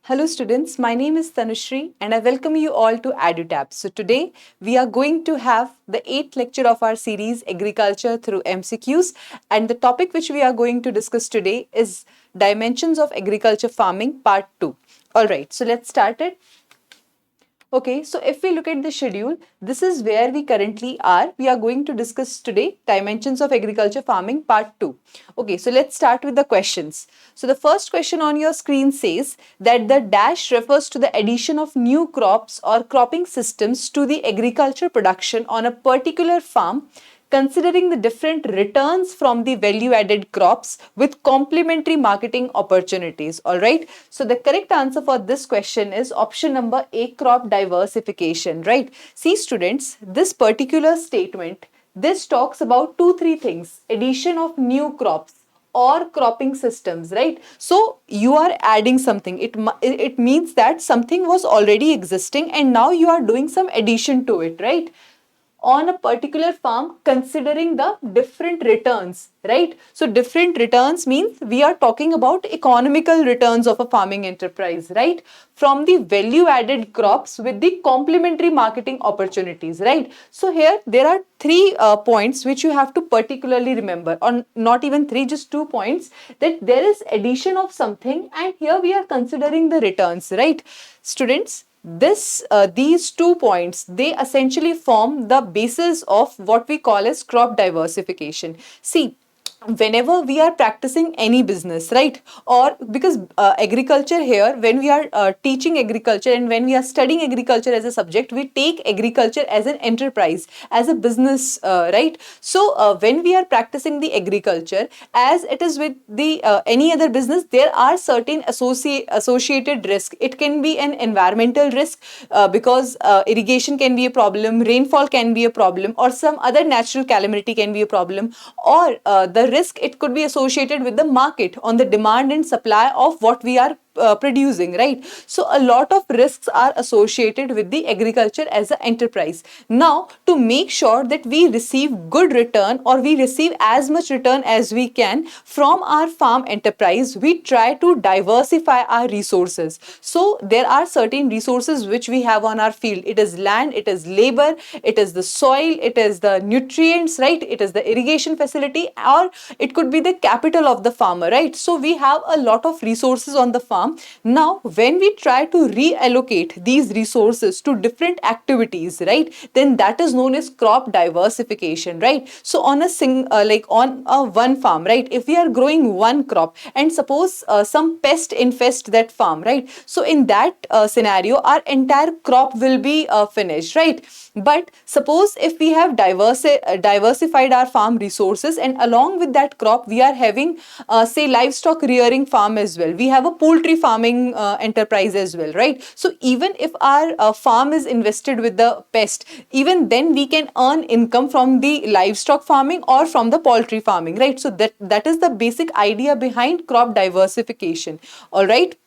Hello students, my name is Tanushri and I welcome you all to EduTab. So today we are going to have the 8th lecture of our series Agriculture through MCQs, and the topic which we are going to discuss today is Dimensions of Agriculture Farming Part 2. Alright, so let's start it. Okay, so if we look at the schedule, this is where we currently are. We are going to discuss today Dimensions of Agriculture Farming Part 2. Okay, so let's start with the questions. So the first question on your screen says that the dash refers to the addition of new crops or cropping systems to the agriculture production on a particular farm, considering the different returns from the value added crops with complementary marketing opportunities. All right. So the correct answer for this question is option number A, crop diversification. Right. See students, this particular statement, this talks about three things: addition of new crops or cropping systems, right? So you are adding something. It means that something was already existing and now you are doing some addition to it, right? On a particular farm, considering the different returns, right? So different returns means we are talking about economical returns of a farming enterprise, right? From the value added crops with the complementary marketing opportunities, right? So here there are three points which you have to particularly remember, or not even three, just 2 points, that there is addition of something and here we are considering the returns, right? Students, these 2 points, they essentially form the basis of what we call as crop diversification. See, whenever we are practicing any business, right? Or because agriculture here, when we are teaching agriculture and when we are studying agriculture as a subject, we take agriculture as an enterprise, as a business, right? So when we are practicing the agriculture, as it is with the any other business, there are certain associated risk. It can be an environmental risk, because irrigation can be a problem, rainfall can be a problem, or some other natural calamity can be a problem, or the risk, it could be associated with the market on the demand and supply of what we are producing, right? So a lot of risks are associated with the agriculture as an enterprise. Now, to make sure that we receive good return or we receive as much return as we can from our farm enterprise, we try to diversify our resources. So there are certain resources which we have on our field. It is land, it is labor, it is the soil, it is the nutrients, right? It is the irrigation facility, or it could be the capital of the farmer, right? So we have a lot of resources on the farm. Now, when we try to reallocate these resources to different activities, right, then that is known as crop diversification, right? So on a one farm, right, if we are growing one crop and suppose some pest infest that farm, right? So in that scenario, our entire crop will be finished, right? But suppose if we have diversified our farm resources, and along with that crop we are having say livestock rearing farm as well, we have a poultry farming enterprise as well, right? So even if our farm is invested with the pest, even then we can earn income from the livestock farming or from the poultry farming, right? So that is the basic idea behind crop diversification. All right.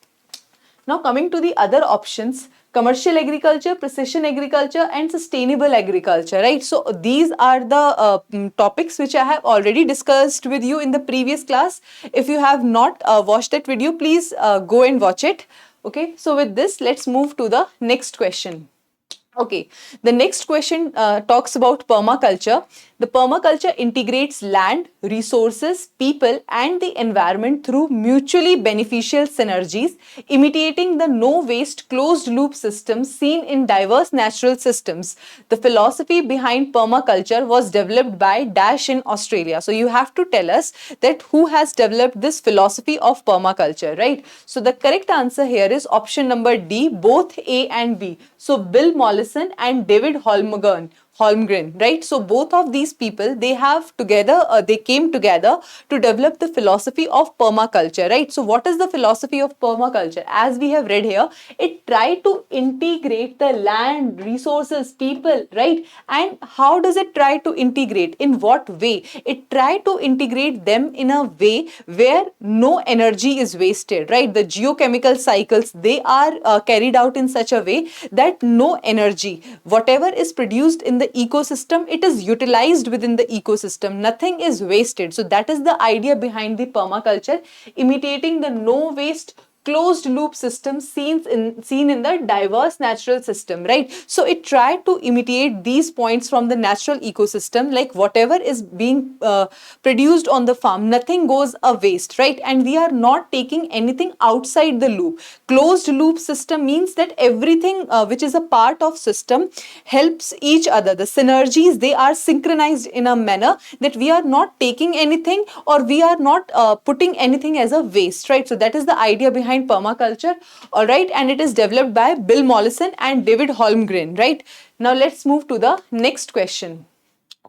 Now coming to the other options: commercial agriculture, precision agriculture, and sustainable agriculture, right? So these are the topics which I have already discussed with you in the previous class. If you have not watched that video, please go and watch it. Okay, so with this, let's move to the next question. Okay, the next question talks about permaculture. The permaculture integrates land, resources, people, and the environment through mutually beneficial synergies, imitating the no waste closed loop system seen in diverse natural systems. The philosophy behind permaculture was developed by Dash in Australia. So you have to tell us that who has developed this philosophy of permaculture, right? So the correct answer here is option number D, both A and B. So Bill Mollison and David Holmgren, right? So both of these people, they have together, they came together to develop the philosophy of permaculture, right? So what is the philosophy of permaculture? As we have read here, it tried to integrate the land, resources, people, right? And how does it try to integrate? In what way? It tried to integrate them in a way where no energy is wasted, right? The geochemical cycles, they are carried out in such a way that no energy, whatever is produced in the ecosystem, it is utilized within the ecosystem. Nothing is wasted. So that is the idea behind the permaculture, imitating the no waste closed loop system seen in the diverse natural system, right? So it tried to imitate these points from the natural ecosystem, like whatever is being produced on the farm, nothing goes a waste, right? And we are not taking anything outside the loop. Closed loop system means that everything which is a part of system helps each other. The synergies, they are synchronized in a manner that we are not taking anything or we are not putting anything as a waste, right? So that is the idea behind permaculture, all right? And it is developed by Bill Mollison and David Holmgren, right? Now let's move to the next question.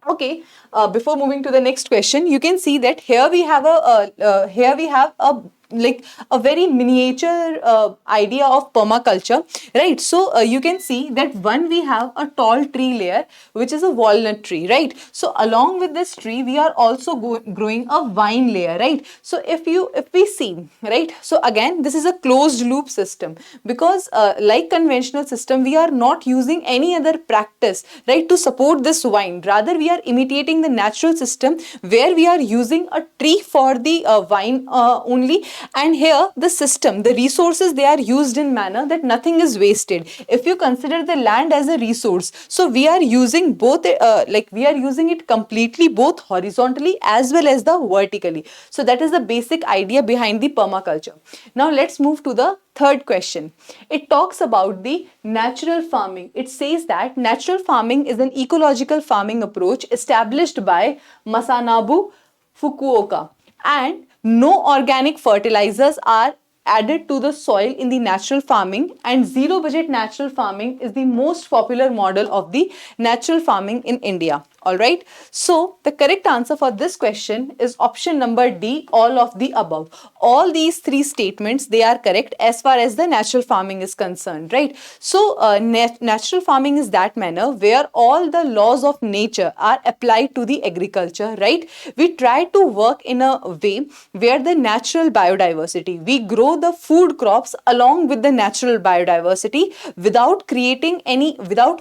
Okay, before moving to the next question, you can see that here we have a like a very miniature idea of permaculture, right? So you can see that one, we have a tall tree layer which is a walnut tree, right? So along with this tree we are also growing a vine layer, right? So if we see, right, so again this is a closed loop system, because like conventional system we are not using any other practice, right, to support this vine. Rather we are imitating the natural system where we are using a tree for the vine only. And here the system, the resources, they are used in manner that nothing is wasted. If you consider the land as a resource, so we are using both like we are using it completely, both horizontally as well as the vertically. So that is the basic idea behind the permaculture. Now let's move to the third question. It talks about the natural farming. It says that natural farming is an ecological farming approach established by Masanobu Fukuoka, and no organic fertilizers are added to the soil in the natural farming, and zero budget natural farming is the most popular model of the natural farming in India. All right, so the correct answer for this question is option number D, all of the above. All these three statements, they are correct as far as the natural farming is concerned, right? So natural farming is that manner where all the laws of nature are applied to the agriculture, right? We try to work in a way where the natural biodiversity, we grow the food crops along with the natural biodiversity without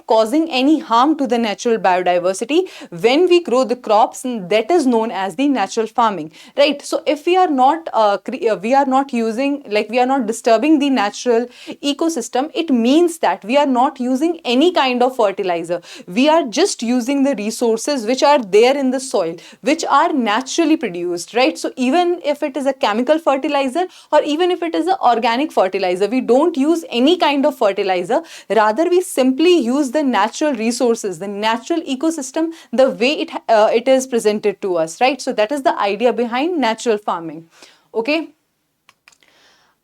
causing any harm to the natural biodiversity. When we grow the crops, that is known as the natural farming, right? So if we are not using, like we are not disturbing the natural ecosystem, it means that we are not using any kind of fertilizer. We are just using the resources which are there in the soil, which are naturally produced, right? So even if it is a chemical fertilizer or even if it is an organic fertilizer, we don't use any kind of fertilizer. Rather we simply use the natural resources, the natural ecosystem, the way it is presented to us, right? So that is the idea behind natural farming. Okay.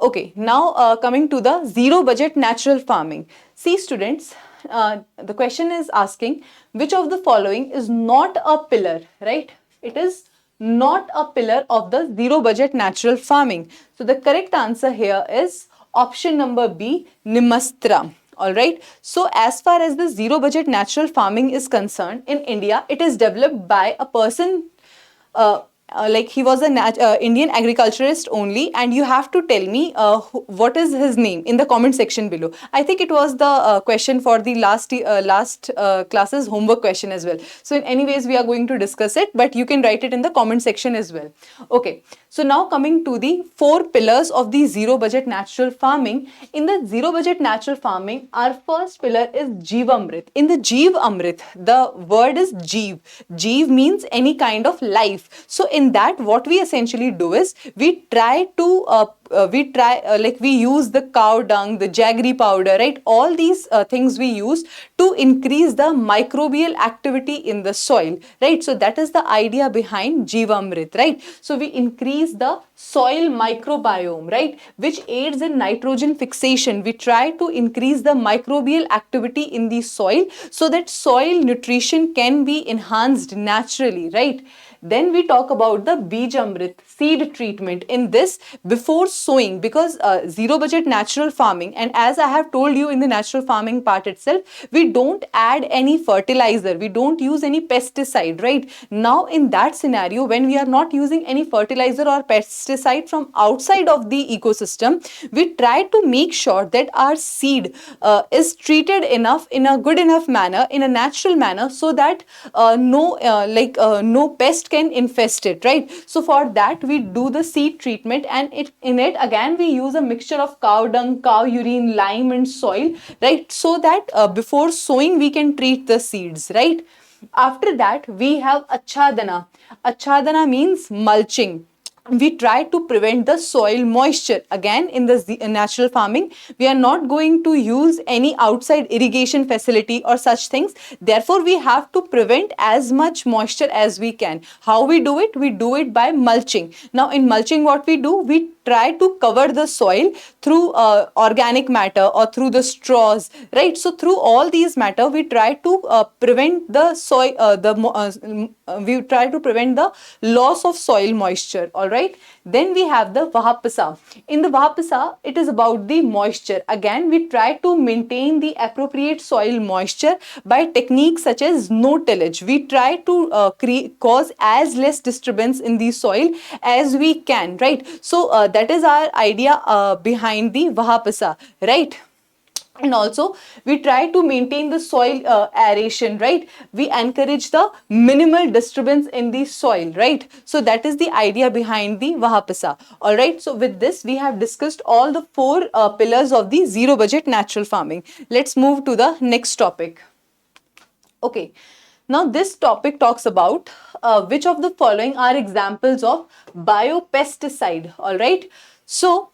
Okay, now coming to the zero budget natural farming. See students, the question is asking which of the following is not a pillar, right? It is not a pillar of the zero budget natural farming. So the correct answer here is option number B, Nimastra. All right. So as far as the zero budget natural farming is concerned in India, it is developed by a person like he was an Indian agriculturist only, and you have to tell me what is his name in the comment section below. I think it was the question for the last class's homework question as well. So in any ways we are going to discuss it, but you can write it in the comment section as well. Okay, so now coming to the 4 pillars of the zero budget natural farming. In the zero budget natural farming, our first pillar is Jeevamrit. In the Jeevamrit, the word is Jeev. Jeev means any kind of life. So in that, what we essentially do is we try to we use the cow dung, the jaggery powder, right? All these things we use to increase the microbial activity in the soil, right? So that is the idea behind Jeevamrit, right? So we increase the soil microbiome, right, which aids in nitrogen fixation. We try to increase the microbial activity in the soil so that soil nutrition can be enhanced naturally, right? Then we talk about the Bijamrit, seed treatment. In this, before sowing, because zero budget natural farming, and as I have told you in the natural farming part itself, we don't add any fertilizer, we don't use any pesticide, right? Now in that scenario, when we are not using any fertilizer or pesticide from outside of the ecosystem, we try to make sure that our seed is treated enough in a good enough manner, in a natural manner, so that no pest can infest it, right? So for that we do the seed treatment, and in it again we use a mixture of cow dung, cow urine, lime and soil, right? So that before sowing we can treat the seeds, right? After that we have achadana. Achadana means mulching. We try to prevent the soil moisture. Again, in the natural farming, we are not going to use any outside irrigation facility or such things. Therefore, we have to prevent as much moisture as we can. How we do it? We do it by mulching. Now, in mulching, what we do? We try to cover the soil through organic matter or through the straws, right? So through all these matter, we try to prevent the soil, we try to prevent the loss of soil moisture. All right. Then we have the Vahapasa. In the Vahapasa, it is about the moisture. Again, we try to maintain the appropriate soil moisture by techniques such as no tillage. We try to cause as less disturbance in the soil as we can, right? So that is our idea behind the Vahapasa, right? And also we try to maintain the soil aeration, right? We encourage the minimal disturbance in the soil, right? So that is the idea behind the Vahapasa. All right, so with this we have discussed all the four pillars of the zero budget natural farming. Let's move to the next topic. Okay, now this topic talks about which of the following are examples of biopesticide. All right, so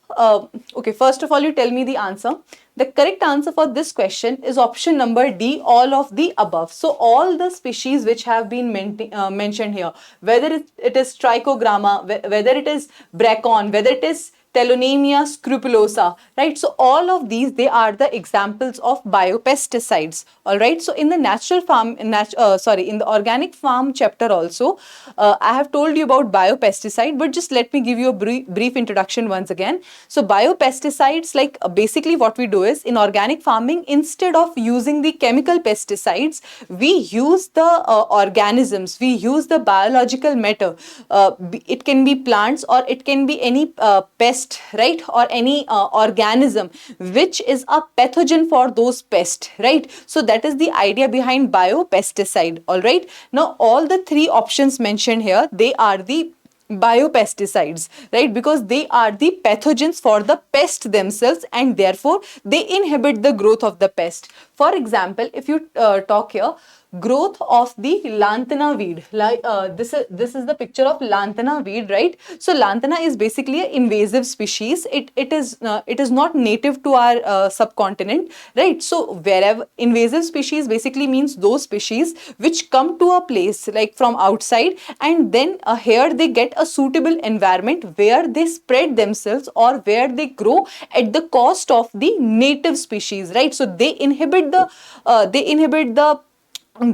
okay, first of all you tell me the answer. The correct answer for this question is option number D, all of the above. So all the species which have been mentioned here, whether it is Trichogramma, whether it is Bracon, whether it is Telonemia scrupulosa, right? So all of these, they are the examples of biopesticides. All right. So in the natural farm, in the organic farm chapter also, I have told you about biopesticide, but just let me give you a brief introduction once again. So biopesticides, like basically what we do is in organic farming, instead of using the chemical pesticides, we use the organisms, we use the biological matter. It can be plants or it can be any pest, right? Or any organism which is a pathogen for those pests, right? So that is the idea behind biopesticide. All right. Now all the three options mentioned here, they are the biopesticides, right? Because they are the pathogens for the pest themselves, and therefore they inhibit the growth of the pest. For example, if you talk here, growth of the lantana weed, like this is the picture of lantana weed, right? So lantana is basically an invasive species. It is not native to our subcontinent, right? So wherever invasive species basically means those species which come to a place like from outside, and then here they get a suitable environment where they spread themselves or where they grow at the cost of the native species, right? So they inhibit the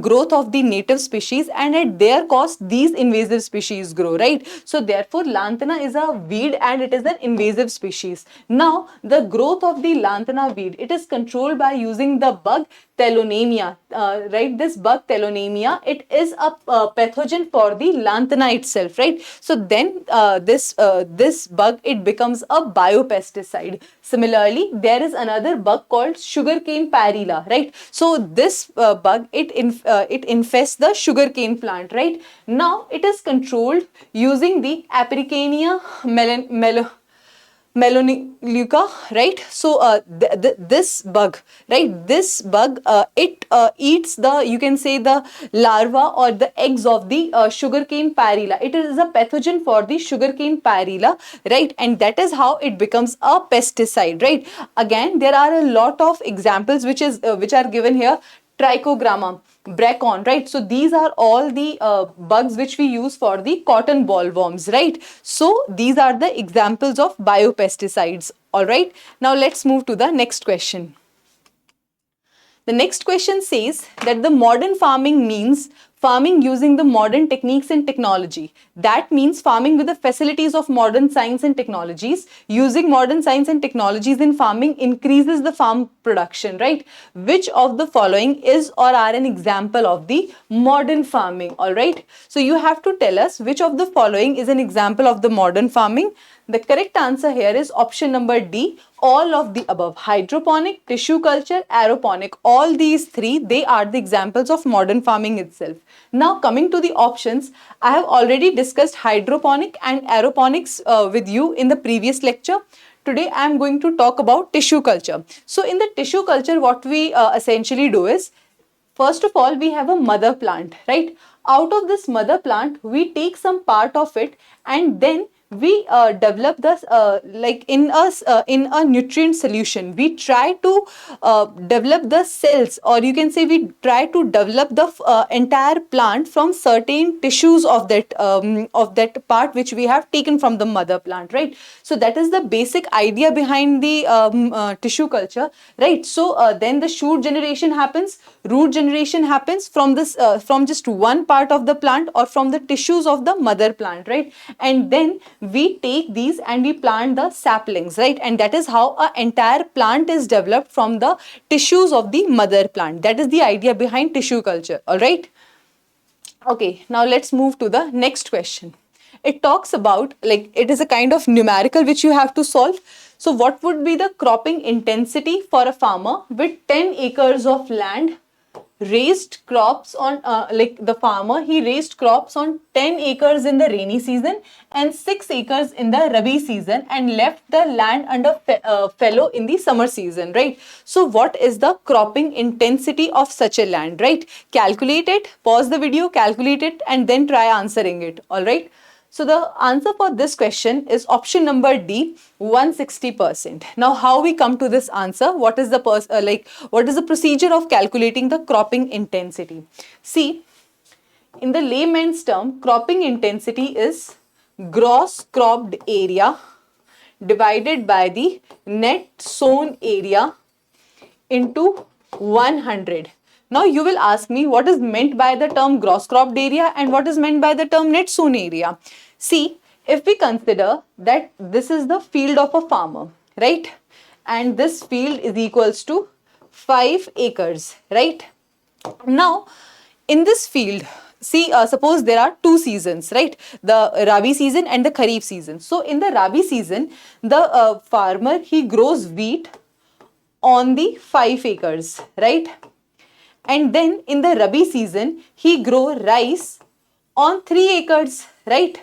growth of the native species, and at their cost these invasive species grow, right? So therefore lantana is a weed and it is an invasive species. Now the growth of the lantana weed, it is controlled by using the bug Telonemia, right? This bug Telonemia, it is a pathogen for the lantana itself, right? So then this bug, it becomes a biopesticide. Similarly, there is another bug called sugarcane parrilla, right? So this bug, it infests the sugarcane plant, right? Now it is controlled using the Apicarina melaleuca, right? So this bug, right? This bug, it eats the, you can say, the larva or the eggs of the sugarcane parrilla. It is a pathogen for the sugarcane parrilla, right? And that is how it becomes a pesticide, right? Again, there are a lot of examples which are given here. Trichogramma, Bracon, right? So these are all the bugs which we use for the cotton bollworms, right? So these are the examples of biopesticides. All right. Now let's move to the next question. The next question says that the modern farming means farming using the modern techniques and technology. That means farming with the facilities of modern science and technologies. Using modern science and technologies in farming increases the farm production, right? Which of the following is or are an example of the modern farming? All right. So you have to tell us which of the following is an example of the modern farming. The correct answer here is option number D, all of the above. Hydroponic, tissue culture, aeroponic, all these three, they are the examples of modern farming itself. Now coming to the options, I have already discussed hydroponic and aeroponics with you in the previous lecture. Today I am going to talk about tissue culture. So in the tissue culture, what we essentially do is, first of all, we have a mother plant, right? Out of this mother plant, we take some part of it and then we develop this in a nutrient solution. We try to develop the cells, or you can say we try to develop the entire plant from certain tissues of that part which we have taken from the mother plant, right? So that is the basic idea behind the tissue culture, right? So then the shoot generation happens, root generation happens from this from just one part of the plant or from the tissues of the mother plant, right? And then we take these and we plant the saplings, right? And that is how an entire plant is developed from the tissues of the mother plant. That is the idea behind tissue culture, all right? Okay, now let's move to the next question. It talks about, like, it is a kind of numerical which you have to solve. So what would be the cropping intensity for a farmer with 10 acres of land, raised crops on, like the farmer, he raised crops on 10 acres in the rainy season and 6 acres in the Rabi season and left the land under fallow in the summer season, right? So what is the cropping intensity of such a land, right? Calculate it, pause the video, calculate it, and then try answering it, all right? So the answer for this question is option number D, 160%. Now, how we come to this answer? What is the what is the procedure of calculating the cropping intensity? See, in the layman's term, cropping intensity is gross cropped area divided by the net sown area into 100. Now you will ask me what is meant by the term gross cropped area and what is meant by the term net sown area. See, if we consider that this is the field of a farmer, right? And this field is equals to 5 acres, right? Now, in this field, see, suppose there are two seasons, right? The Rabi season and the Kharif season. So in the Rabi season, the farmer, he grows wheat on the 5 acres, right? And then in the Rabi season, he grow rice on 3 acres, right?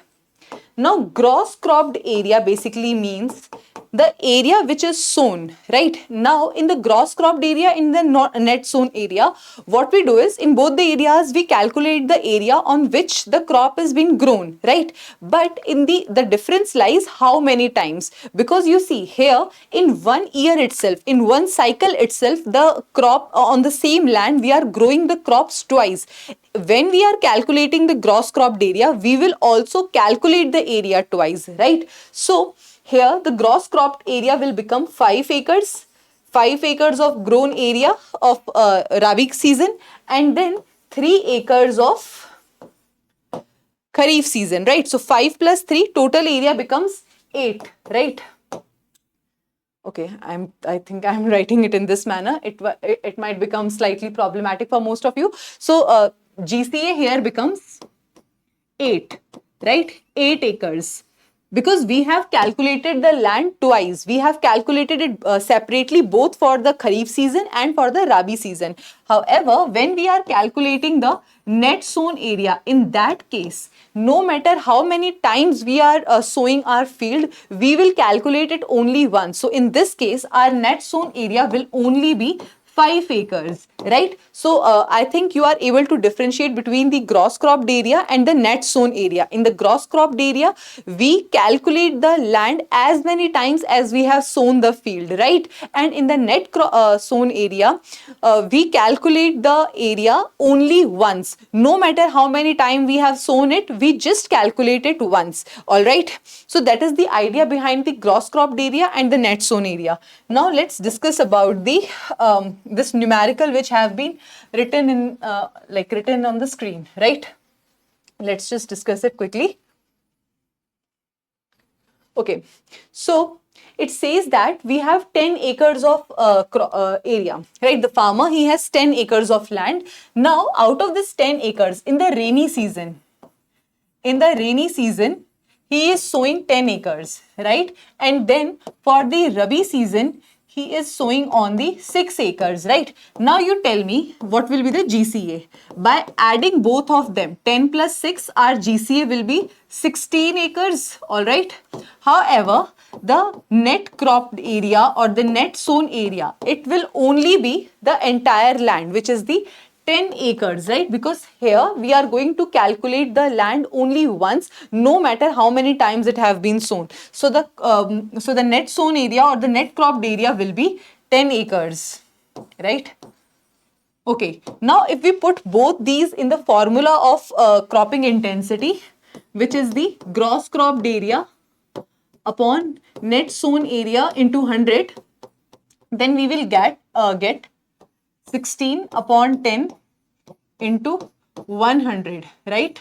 Now, gross cropped area basically means the area which is sown, right? Now, in the gross cropped area, in the net sown area, what we do is, in both the areas, we calculate the area on which the crop is being grown, right? But in the difference lies how many times, because you see here, in 1 year itself, in one cycle itself, the crop on the same land, we are growing the crops twice. When we are calculating the gross cropped area, we will also calculate the area twice, right? So here the gross cropped area will become 5 acres, 5 acres of grown area of Rabi season, and then 3 acres of Kharif season, right? So 5 plus 3, total area becomes 8, right? Okay, I think I'm writing it in this manner. It might become slightly problematic for most of you. So GCA here becomes 8, right? 8 acres. Because we have calculated the land twice. We have calculated it separately both for the Kharif season and for the Rabi season. However, when we are calculating the net sown area, in that case, no matter how many times we are sowing our field, we will calculate it only once. So in this case, our net sown area will only be 5 acres, right? So I think you are able to differentiate between the gross cropped area and the net sown area. In the gross cropped area, we calculate the land as many times as we have sown the field, right? And in the net sown area, we calculate the area only once. No matter how many times we have sown it, we just calculate it once, all right? So that is the idea behind the gross cropped area and the net sown area. Now let's discuss about the this numerical which have been written in written on the screen, right? Let's just discuss it quickly. Okay, so it says that we have 10 acres of area, right? The farmer, he has 10 acres of land. Now, out of this 10 acres, in the rainy season, he is sowing 10 acres, right? And then for the Rabi season, he is sowing on the 6 acres, right? Now you tell me what will be the GCA. By adding both of them, 10 plus 6, our GCA will be 16 acres, all right? However, the net cropped area or the net sown area, it will only be the entire land, which is the 10 acres, right? Because here we are going to calculate the land only once, no matter how many times it have been sown. So the net sown area or the net cropped area will be 10 acres, right? Okay, now if we put both these in the formula of cropping intensity, which is the gross cropped area upon net sown area into 100, then we will get 16 upon 10 into 100, right?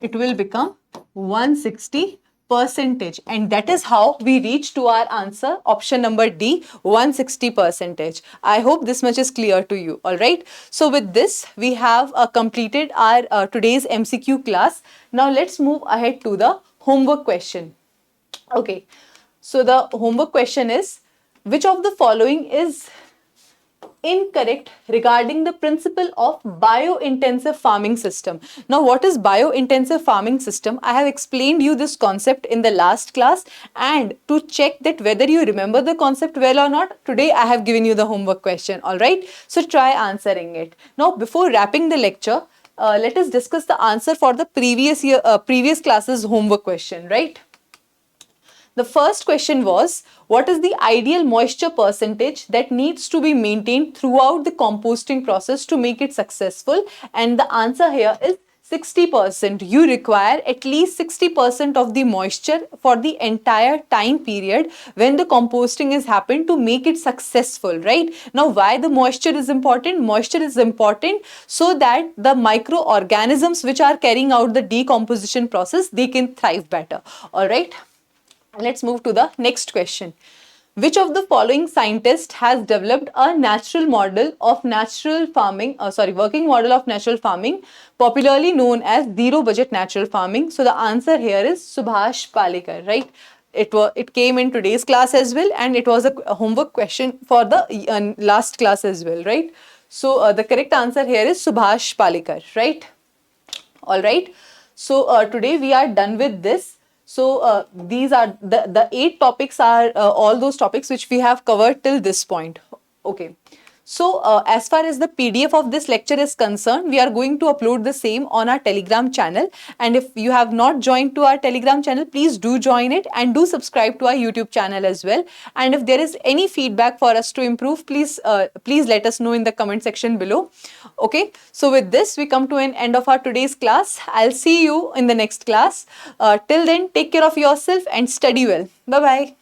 It will become 160 percentage, and that is how we reach to our answer, option number D, 160 percentage. I hope this much is clear to you. All right, so with this we have completed our today's MCQ class. Now let's move ahead to the homework question. Okay, so the homework question is, which of the following is incorrect regarding the principle of bio-intensive farming system? Now, what is bio-intensive farming system? I have explained you this concept in the last class, and to check that whether you remember the concept well or not, today I have given you the homework question, all right? So try answering it. Now, before wrapping the lecture, let us discuss the answer for the previous class's homework question, right? The first question was, what is the ideal moisture percentage that needs to be maintained throughout the composting process to make it successful? And the answer here is 60%. You require at least 60% of the moisture for the entire time period when the composting is happened to make it successful, right? Now, why the moisture is important? Moisture is important so that the microorganisms which are carrying out the decomposition process, they can thrive better, all right? Let's move to the next question. Which of the following scientists has developed a natural model of natural farming, working model of natural farming, popularly known as zero budget natural farming? So the answer here is Subhash Palekar, right? It came in today's class as well, and it was a homework question for the last class as well, right? So the correct answer here is Subhash Palekar, right? All right. So today we are done with this. So these are the 8 topics are all those topics which we have covered till this point. Okay. So as far as the PDF of this lecture is concerned, we are going to upload the same on our Telegram channel. And if you have not joined to our Telegram channel, please do join it and do subscribe to our YouTube channel as well. And if there is any feedback for us to improve, please let us know in the comment section below. Okay. So with this, we come to an end of our today's class. I'll see you in the next class. Till then, take care of yourself and study well. Bye-bye.